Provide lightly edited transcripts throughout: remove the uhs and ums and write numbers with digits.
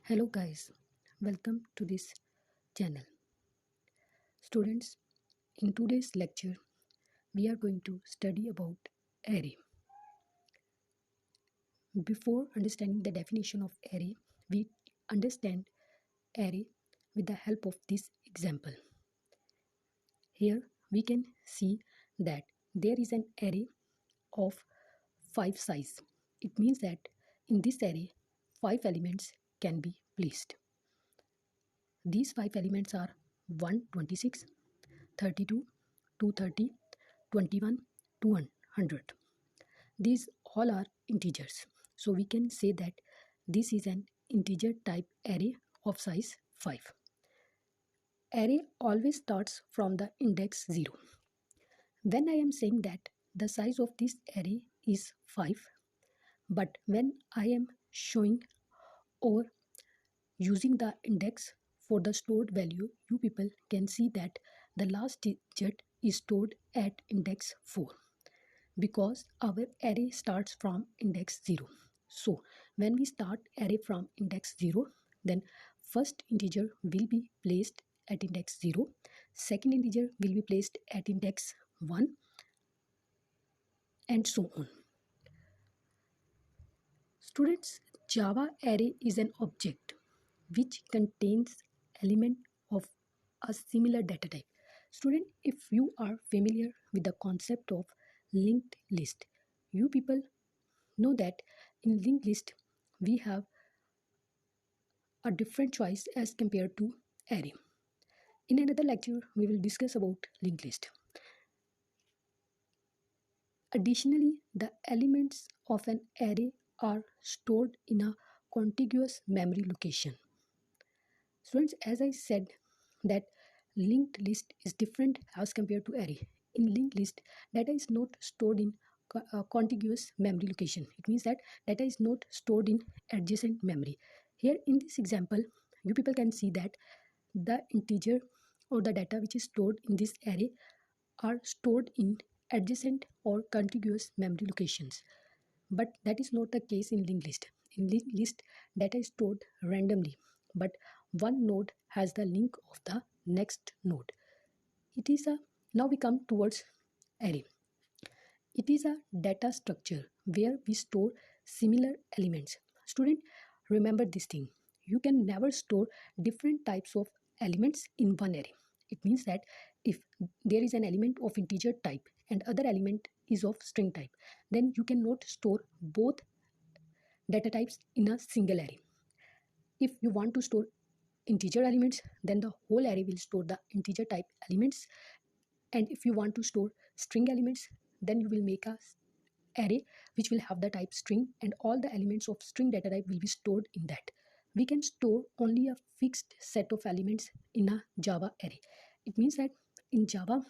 Hello guys, welcome to this channel. Students, in today's lecture, we are going to study about array. Before understanding the definition of array, we understand array with the help of this example. Here we can see that there is an array of 5 size. It means that in this array, 5 elements can be placed. These 5 elements are 126, 32, 230, 21, 200. These all are integers. So we can say that this is an integer type array of size 5. Array always starts from the index 0. When I am saying that the size of this array is 5, but when I am showing or using the index for the stored value, you people can see that the last digit is stored at index 4 because our array starts from index 0. So when we start array from index 0, then first integer will be placed at index 0, second integer will be placed at index 1, and so on. Students, Java array is an object which contains element of a similar data type. Student, if you are familiar with the concept of linked list, you people know that in linked list we have a different choice as compared to array. In another lecture, we will discuss about linked list. Additionally, the elements of an array are stored in a contiguous memory location. Students, as I said that linked list is different as compared to array. In linked list, data is not stored in contiguous memory location. It means that data is not stored in adjacent memory. Here in this example, you people can see that the integer or the data which is stored in this array are stored in adjacent or contiguous memory locations. But that is not the case in linked list. In linked list, data is stored randomly, but one node has the link of the next node. Now we come towards array. It is a data structure where we store similar elements. Student, remember this thing. You can never store different types of elements in one array. It means that if there is an element of integer type and other element is of string type, then you cannot store both data types in a single array. If you want to store integer elements, then the whole array will store the integer type elements. And if you want to store string elements, then you will make a array which will have the type string, and all the elements of string data type will be stored in that. We can store only a fixed set of elements in a Java array. It means that in Java,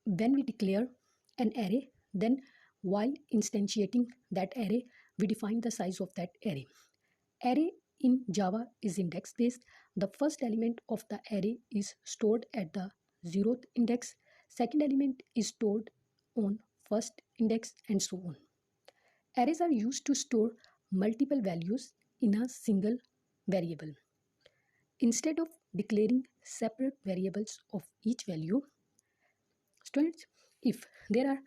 when we declare an array, then while instantiating that array, we define the size of that array. Array in Java is index based. The first element of the array is stored at the 0th index. Second element is stored on first index, and so on. Arrays are used to store multiple values in a single variable. Instead of declaring separate variables of each value, students, if there are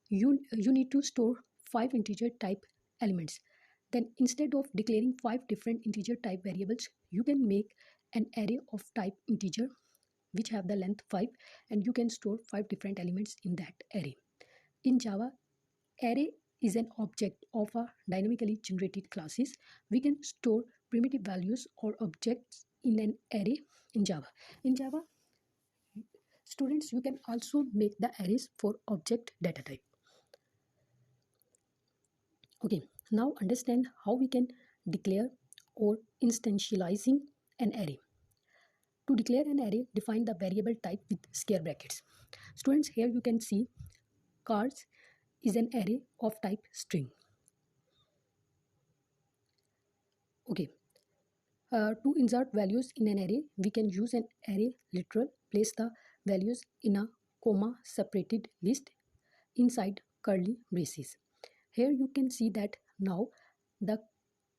you need to store 5 integer type elements, then instead of declaring 5 different integer type variables, you can make an array of type integer which have the length 5, and you can store 5 different elements in that array. In Java, array is an object of a dynamically generated classes. We can store primitive values or objects in an array in Java. In Java, students, you can also make the arrays for object data type. Okay, now understand how we can declare or instantializing an array. To declare an array, define the variable type with square brackets. Students, here you can see cars is an array of type string. Okay, to insert values in an array, we can use an array literal, place the values in a comma separated list inside curly braces. Here you can see that now the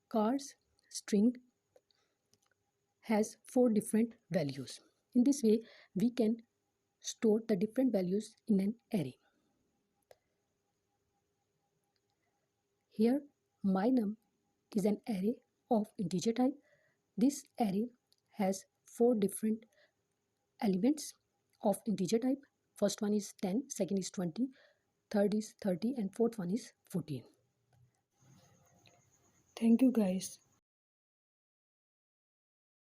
cars string has 4 different values. In this way, we can store the different values in an array. Here, mynum is an array of integer type. This array has 4 different elements of integer type. First one is 10, second is 20, third is 30, and fourth one is 14. Thank you guys.